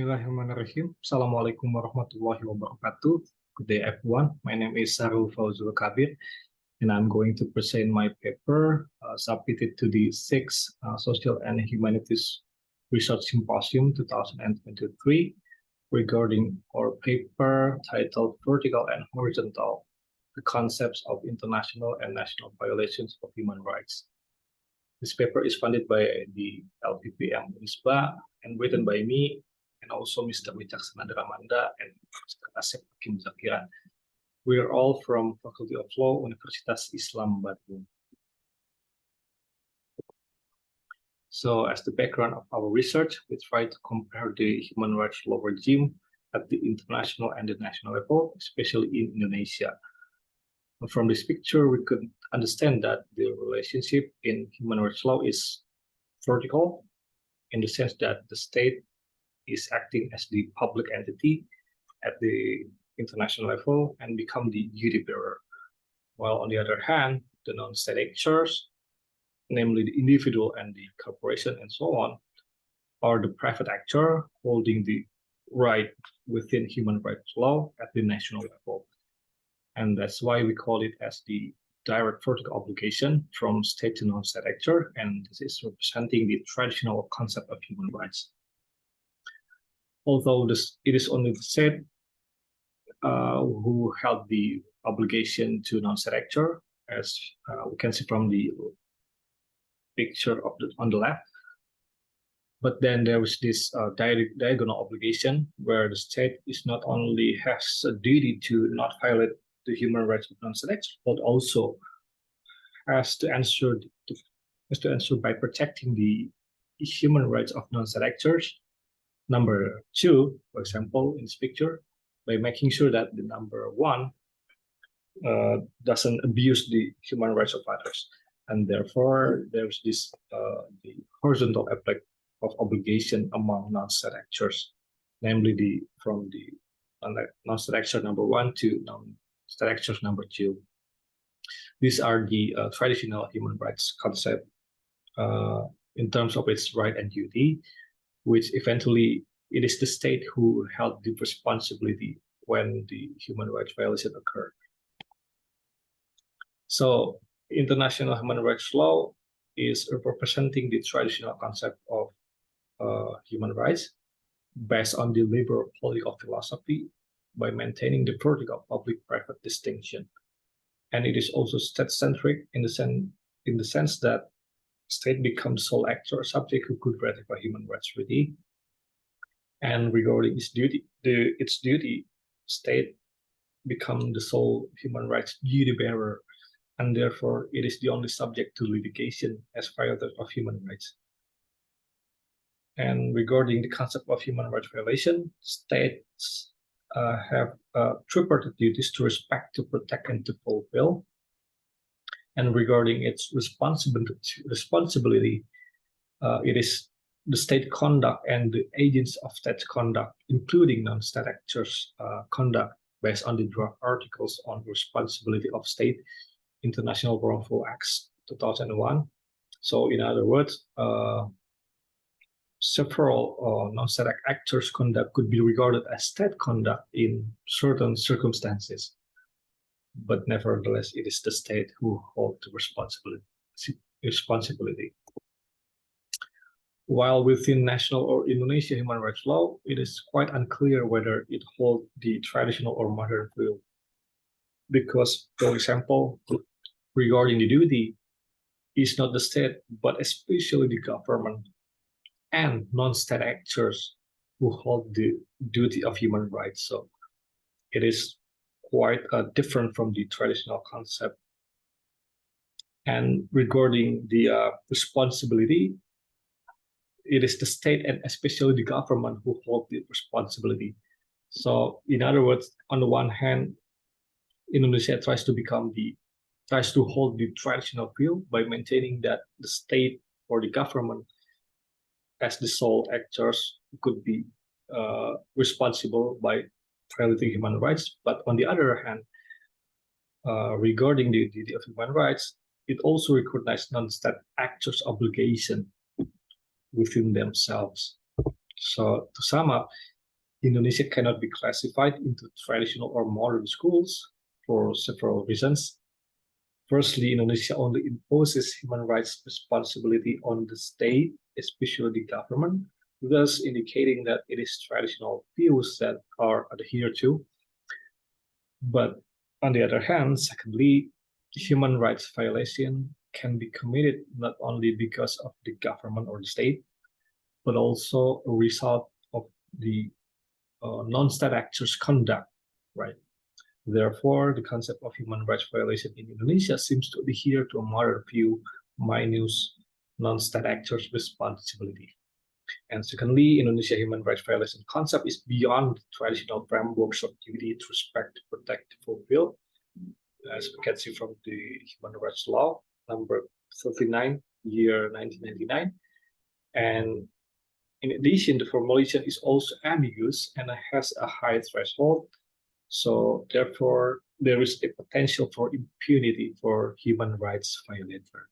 Bismillahirrahmanirrahim. Assalamualaikum warahmatullahi wabarakatuh. Good day, everyone. My name is Sarul Fauzul Kabir, and I'm going to present my paper submitted to the 6th Social and Humanities Research Symposium 2023 regarding our paper titled Vertical and Horizontal, the Concepts of International and National Violations of Human Rights. This paper is funded by the LPPM Unisba and written by me, and also Mr. Wicaksana Dramanda and Mr. Asep Hakim Zakiran. We are all from Faculty of Law, Universitas Islam Bandung. So as the background of our research, we try to compare the human rights law regime at the international and the national level, especially in Indonesia. From this picture, we could understand that the relationship in human rights law is vertical, in the sense that the state is acting as the public entity at the international level and become the duty bearer. While on the other hand, the non-state actors, namely the individual and the corporation and so on, are the private actor holding the right within human rights law at the national level. And that's why we call it as the direct vertical obligation from state to non-state actor, and this is representing the traditional concept of human rights. Although it is only the state who held the obligation to non-state actor, as we can see from the picture on the left. But then there is this diagonal obligation where the state is not only has a duty to not violate the human rights of non-state actors, but also has to answer by protecting the human rights of non-state actors. Number 2, for example, in this picture, by making sure that the number 1 doesn't abuse the human rights of others. And therefore, there's this the horizontal effect of obligation among non-state actors, namely from the non-state actor number 1 to non-state actors number 2. These are the traditional human rights concept in terms of its right and duty, which eventually it is the state who held the responsibility when the human rights violation occurred. So international human rights law is representing the traditional concept of human rights based on the liberal political philosophy by maintaining the vertical public-private distinction. And it is also state-centric in the sense that state becomes sole actor or subject who could ratify human rights treaty. And regarding its duty, state become the sole human rights duty bearer, and therefore it is the only subject to litigation as violator of human rights. And regarding the concept of human rights violation, states have three-party duties to respect, to protect, and to fulfill. And regarding its responsibility, it is the state conduct and the agents of state conduct, including non-state actors' conduct, based on the draft articles on responsibility of state, International Wrongful Acts 2001. So, in other words, several non-state actors' conduct could be regarded as state conduct in certain circumstances, but nevertheless, it is the state who holds the responsibility. While within national or Indonesian human rights law, it is quite unclear whether it holds the traditional or modern view. Because, for example, regarding the duty, it's not the state, but especially the government and non-state actors who hold the duty of human rights. So it is quite different from the traditional concept. And regarding the responsibility, it is the state and especially the government who hold the responsibility. So in other words, on the one hand, Indonesia tries to hold the traditional view by maintaining that the state or the government as the sole actors could be responsible by violating human rights. But on the other hand, regarding the duty of human rights, it also recognizes non-state actors' obligation within themselves. So to sum up, Indonesia cannot be classified into traditional or modern schools for several reasons. Firstly, Indonesia only imposes human rights responsibility on the state, especially the government, thus indicating that it is traditional views that are adhered to. But on the other hand, secondly, human rights violation can be committed not only because of the government or the state, but also a result of the non-state actors' conduct, right? Therefore, the concept of human rights violation in Indonesia seems to adhere to a modern view minus non-state actors' responsibility. And secondly, Indonesia human rights violation concept is beyond traditional frameworks of duty to respect, protect, fulfill, as we can see from the Human Rights Law number 39, year 1999. And in addition, the formulation is also ambiguous and has a high threshold. So therefore, there is a potential for impunity for human rights violator.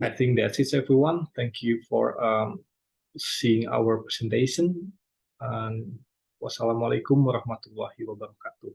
I think that's it, everyone. Thank you for seeing our presentation. And wassalamualaikum warahmatullahi wabarakatuh.